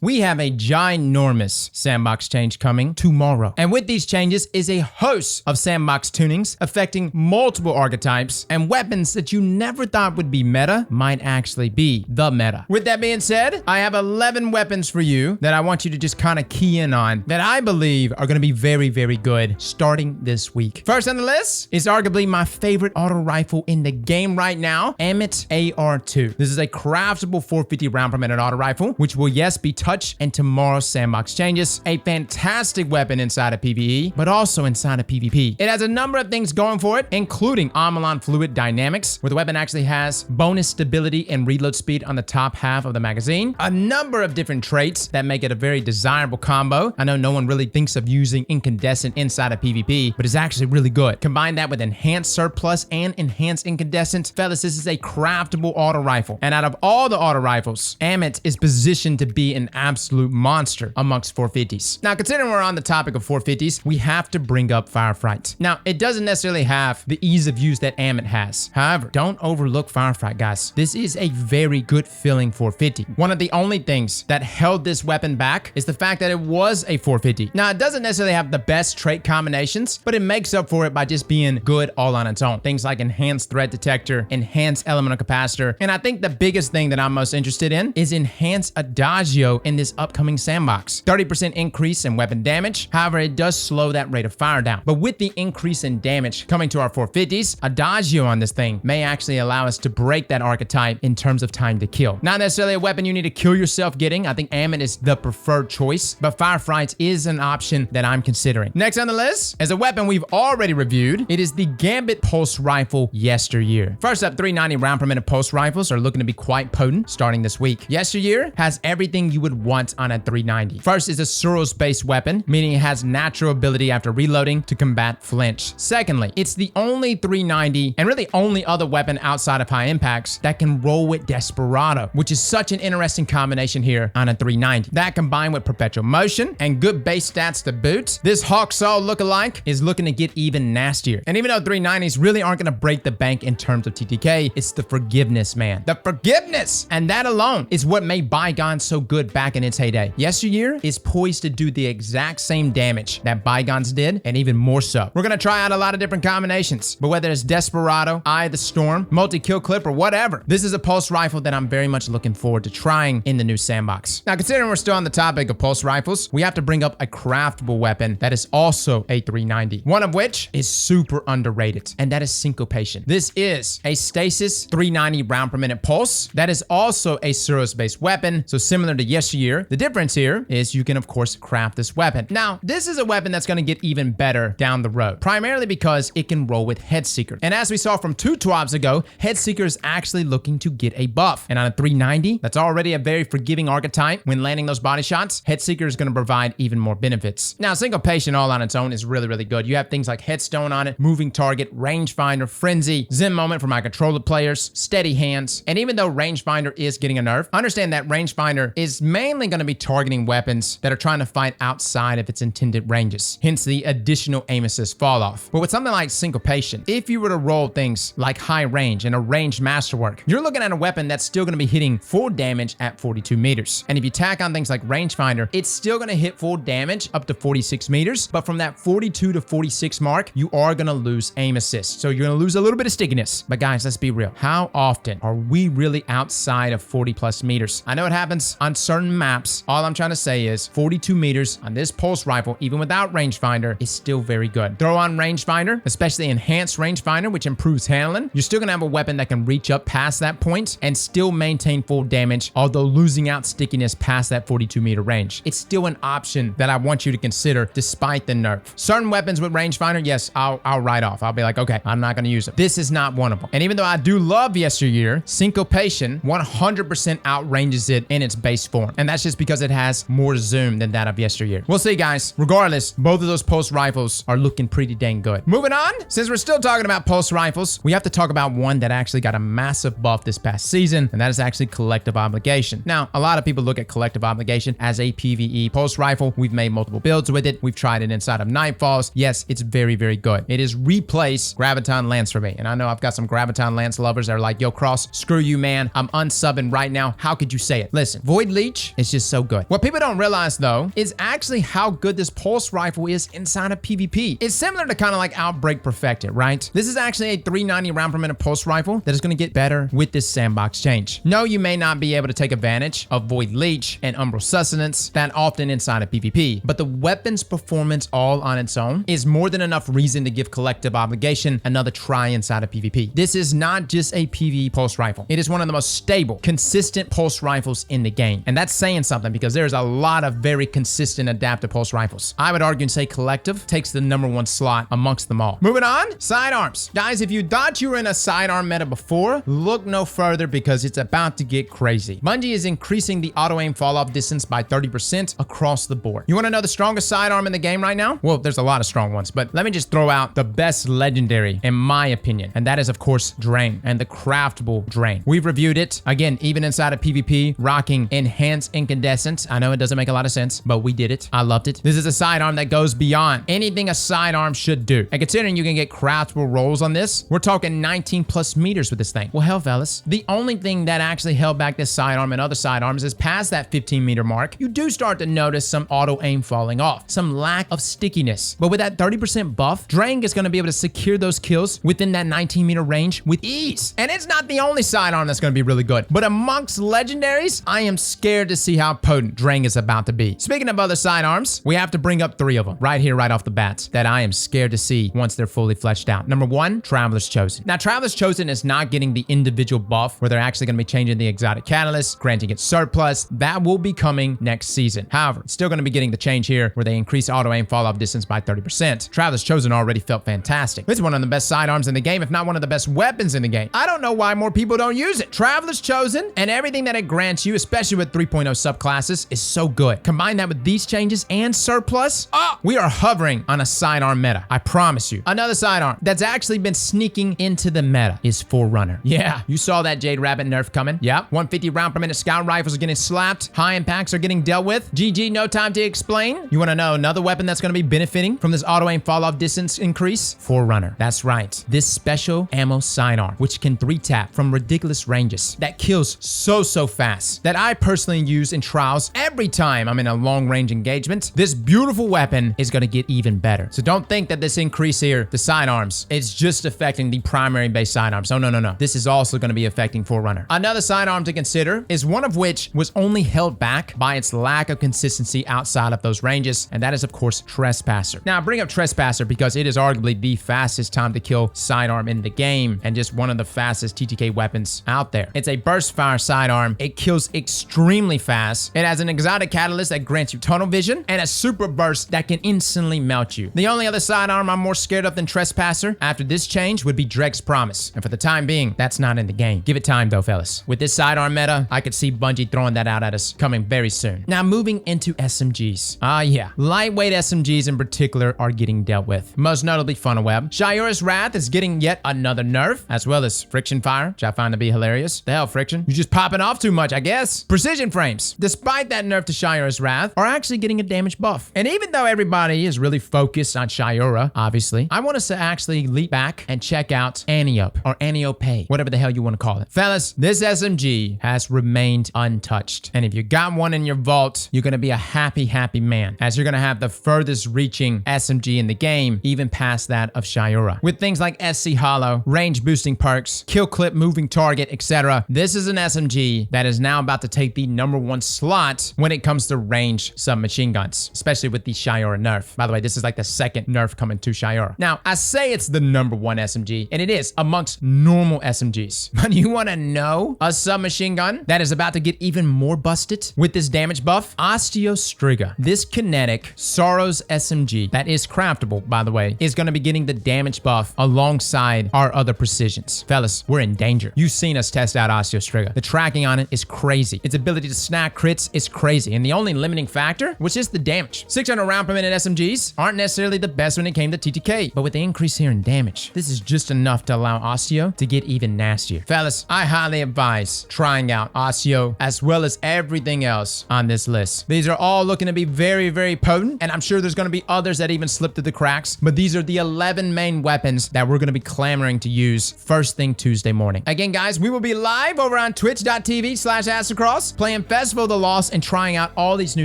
We have a ginormous sandbox change coming tomorrow. And with these changes is a host of sandbox tunings affecting multiple archetypes, and weapons that you never thought would be meta might actually be the meta. With that being said, I have 11 weapons for you that I want you to just kind of key in on that I believe are going to be very, very good starting this week. First on the list is arguably my favorite auto rifle in the game right now, Ammit AR2. This is a craftable 450 round per minute auto rifle, which will, yes, be touch and tomorrow's sandbox changes. A fantastic weapon inside of PvE, but also inside of PvP. It has a number of things going for it, including Omolon fluid dynamics, where the weapon actually has bonus stability and reload speed on the top half of the magazine. A number of different traits that make it a very desirable combo. I know no one really thinks of using incandescent inside of PvP, but it's actually really good. Combine that with enhanced surplus and enhanced incandescent. Fellas, this is a craftable auto rifle. And out of all the auto rifles, Ammit is positioned to be an absolute monster amongst 450s. Now, considering we're on the topic of 450s, we have to bring up Firefright. Now, it doesn't necessarily have the ease of use that Ammit has. However, don't overlook Firefright, guys. This is a very good feeling 450. One of the only things that held this weapon back is the fact that it was a 450. Now, it doesn't necessarily have the best trait combinations, but it makes up for it by just being good all on its own. Things like enhanced threat detector, enhanced elemental capacitor, and I think the biggest thing that I'm most interested in is enhanced adagio in this upcoming sandbox. 30% increase in weapon damage. However, it does slow that rate of fire down. But with the increase in damage coming to our 450s, adagio on this thing may actually allow us to break that archetype in terms of time to kill. Not necessarily a weapon you need to kill yourself getting. I think Ammit is the preferred choice, but Firefright is an option that I'm considering. Next on the list is a weapon we've already reviewed. It is the Gambit Pulse Rifle Yesteryear. First up, 390 round per minute pulse rifles are looking to be quite potent starting this week. Yesteryear has everything you would want on a 390. First is a Suros-based weapon, meaning it has natural ability after reloading to combat flinch. Secondly, it's the only 390 and really only other weapon outside of high impacts that can roll with Desperado, which is such an interesting combination here on a 390. That combined with perpetual motion and good base stats to boot, this Hawksaw lookalike is looking to get even nastier. And even though 390s really aren't going to break the bank in terms of TTK, it's the forgiveness, man. The forgiveness! And that alone is what made Bygone so good back in its heyday. Yesteryear is poised to do the exact same damage that Bygones did, and even more so. We're going to try out a lot of different combinations, but whether it's Desperado, Eye of the Storm, multi-kill clip, or whatever, this is a pulse rifle that I'm very much looking forward to trying in the new sandbox. Now, considering we're still on the topic of pulse rifles, we have to bring up a craftable weapon that is also a 390, one of which is super underrated, and that is Syncopation. This is a stasis 390 round per minute pulse that is also a Suros-based weapon, so similar to Yesteryear. The difference here is you can, of course, craft this weapon. Now, this is a weapon that's going to get even better down the road, primarily because it can roll with Headseeker. And as we saw from 2 TWABs ago, Headseeker is actually looking to get a buff. And on a 390, that's already a very forgiving archetype. When landing those body shots, Headseeker is going to provide even more benefits. Now, Syncopation all on its own is really, really good. You have things like Headstone on it, Moving Target, Rangefinder, Frenzy, Zen Moment for my controller players, Steady Hands. And even though Rangefinder is getting a nerf, understand that Rangefinder is mainly going to be targeting weapons that are trying to fight outside of its intended ranges, hence the additional aim assist fall off. But with something like Syncopation, if you were to roll things like high range and a ranged masterwork, you're looking at a weapon that's still going to be hitting full damage at 42 meters. And if you tack on things like Rangefinder, it's still going to hit full damage up to 46 meters, but from that 42 to 46 mark, you are going to lose aim assist. So you're going to lose a little bit of stickiness. But guys, let's be real. How often are we really outside of 40 plus meters? I know it happens on certain maps. All I'm trying to say is 42 meters on this pulse rifle, even without rangefinder, is still very good. Throw on rangefinder, especially enhanced rangefinder, which improves handling. You're still gonna have a weapon that can reach up past that point and still maintain full damage, although losing out stickiness past that 42 meter range. It's still an option that I want you to consider despite the nerf. Certain weapons with rangefinder, yes, I'll write off. I'll be like, okay, I'm not gonna use it. This is not one of them. And even though I do love Yesteryear, Syncopation 100% outranges it in its base form. And that's just because it has more zoom than that of Yesteryear. We'll see, guys. Regardless, both of those pulse rifles are looking pretty dang good. Moving on, since we're still talking about pulse rifles, we have to talk about one that actually got a massive buff this past season, and that is actually Collective Obligation. Now, a lot of people look at Collective Obligation as a PvE pulse rifle. We've made multiple builds with it. We've tried it inside of Nightfalls. Yes, it's very, very good. It has replaced Graviton Lance for me. And I know I've got some Graviton Lance lovers that are like, yo, Cross, screw you, man. I'm unsubbing right now. How could you say it? Listen, Void Leech damage. It's just so good. What people don't realize though is actually how good this pulse rifle is inside of PvP. It's similar to kind of like Outbreak Perfected, right? This is actually a 390 round per minute pulse rifle that is going to get better with this sandbox change. No, you may not be able to take advantage of Void Leech and Umbral Sustenance that often inside of PvP, but the weapon's performance all on its own is more than enough reason to give Collective Obligation another try inside of PvP. This is not just a PvE pulse rifle. It is one of the most stable, consistent pulse rifles in the game. And that's saying something because there's a lot of very consistent adaptive pulse rifles. I would argue and say Collective takes the #1 slot amongst them all. Moving on, sidearms. Guys, if you thought you were in a sidearm meta before, look no further because it's about to get crazy. Bungie is increasing the auto-aim fall-off distance by 30% across the board. You want to know the strongest sidearm in the game right now? Well, there's a lot of strong ones, but let me just throw out the best legendary in my opinion, and that is of course Drang and the craftable Drang. We've reviewed it, again, even inside of PvP, rocking Enhanced Incandescence. I know it doesn't make a lot of sense, but we did it. I loved it. This is a sidearm that goes beyond anything a sidearm should do. And considering you can get craftable rolls on this, we're talking 19 plus meters with this thing. Well, hell, fellas, the only thing that actually held back this sidearm and other sidearms is past that 15 meter mark, you do start to notice some auto aim falling off, some lack of stickiness. But with that 30% buff, Drang is going to be able to secure those kills within that 19 meter range with ease. And it's not the only sidearm that's going to be really good, but amongst legendaries, I am scared to see how potent Drang is about to be. Speaking of other sidearms, we have to bring up 3 of them right here, right off the bat, that I am scared to see once they're fully fleshed out. #1, Traveler's Chosen. Now, Traveler's Chosen is not getting the individual buff where they're actually going to be changing the exotic catalyst, granting it surplus. That will be coming next season. However, it's still going to be getting the change here where they increase auto aim fall off distance by 30%. Traveler's Chosen already felt fantastic. It's one of the best sidearms in the game, if not one of the best weapons in the game. I don't know why more people don't use it. Traveler's Chosen and everything that it grants you, especially with 3.0 subclasses, is so good. Combine that with these changes and surplus, we are hovering on a sidearm meta. I promise you. Another sidearm that's actually been sneaking into the meta is Forerunner. Yeah, you saw that Jade Rabbit nerf coming. Yep, 150 round per minute scout rifles are getting slapped. High impacts are getting dealt with. GG, no time to explain. You want to know another weapon that's going to be benefiting from this auto aim fall off distance increase? Forerunner. That's right. This special ammo sidearm, which can 3-tap from ridiculous ranges, that kills so fast, that I personally use in trials every time I'm in a long range engagement. This beautiful weapon is going to get even better. So don't think that this increase here, the sidearms, it's just affecting the primary base sidearms. Oh, no. This is also going to be affecting Forerunner. Another sidearm to consider is one of which was only held back by its lack of consistency outside of those ranges, and that is of course Trespasser. Now I bring up Trespasser because it is arguably the fastest time to kill sidearm in the game and just one of the fastest TTK weapons out there. It's a burst fire sidearm. It kills extremely fast. It has an exotic catalyst that grants you tunnel vision and a super burst that can instantly melt you. The only other sidearm I'm more scared of than Trespasser after this change would be Dreg's Promise, and for the time being, that's not in the game. Give it time though, fellas. With this sidearm meta, I could see Bungie throwing that out at us coming very soon. Now moving into SMGs. Yeah, lightweight SMGs in particular are getting dealt with. Most notably Funnel Web. Shayura's Wrath is getting yet another nerf, as well as Friction Fire, which I find to be hilarious. The hell, Friction? You're just popping off too much, I guess. Precision Frames, despite that nerf to Shayura's Wrath, are actually getting a damage buff. And even though everybody is really focused on Shayura, obviously, I want us to actually leap back and check out Antiope, or Antiope, whatever the hell you want to call it. Fellas, this SMG has remained untouched. And if you got one in your vault, you're going to be a happy man, as you're going to have the furthest reaching SMG in the game, even past that of Shayura. With things like SC Hollow, range boosting perks, kill clip moving target, etc. This is an SMG that is now about to take the #1 slot when it comes to range submachine guns, especially with the Shayura nerf. By the way, this is like the second nerf coming to Shayura. Now, I say it's the #1 SMG, and it is amongst normal SMGs. But you want to know a submachine gun that is about to get even more busted with this damage buff? Osteo Striga. This kinetic Sorrow's SMG that is craftable, by the way, is going to be getting the damage buff alongside our other precisions. Fellas, we're in danger. You've seen us test out Osteo Striga. The tracking on it is crazy. Its ability to snack crits is crazy. And the only limiting factor was just the damage. 600 round per minute SMGs aren't necessarily the best when it came to TTK, but with the increase here in damage, this is just enough to allow Osteo to get even nastier. Fellas, I highly advise trying out Osteo as well as everything else on this list. These are all looking to be very potent, and I'm sure there's going to be others that even slip through the cracks, but these are the 11 main weapons that we're going to be clamoring to use first thing Tuesday morning. Again, guys, we will be live over on twitch.tv/Aztecross playing best for the loss and trying out all these new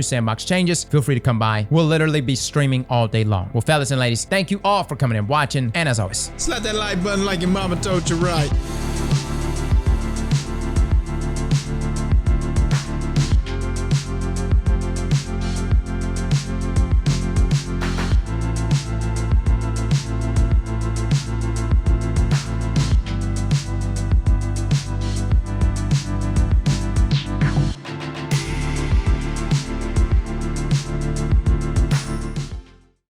sandbox changes, feel free to come by. We'll literally be streaming all day long. Well, fellas and ladies, thank you all for coming and watching, and as always, Slap that like button like your mama told you right.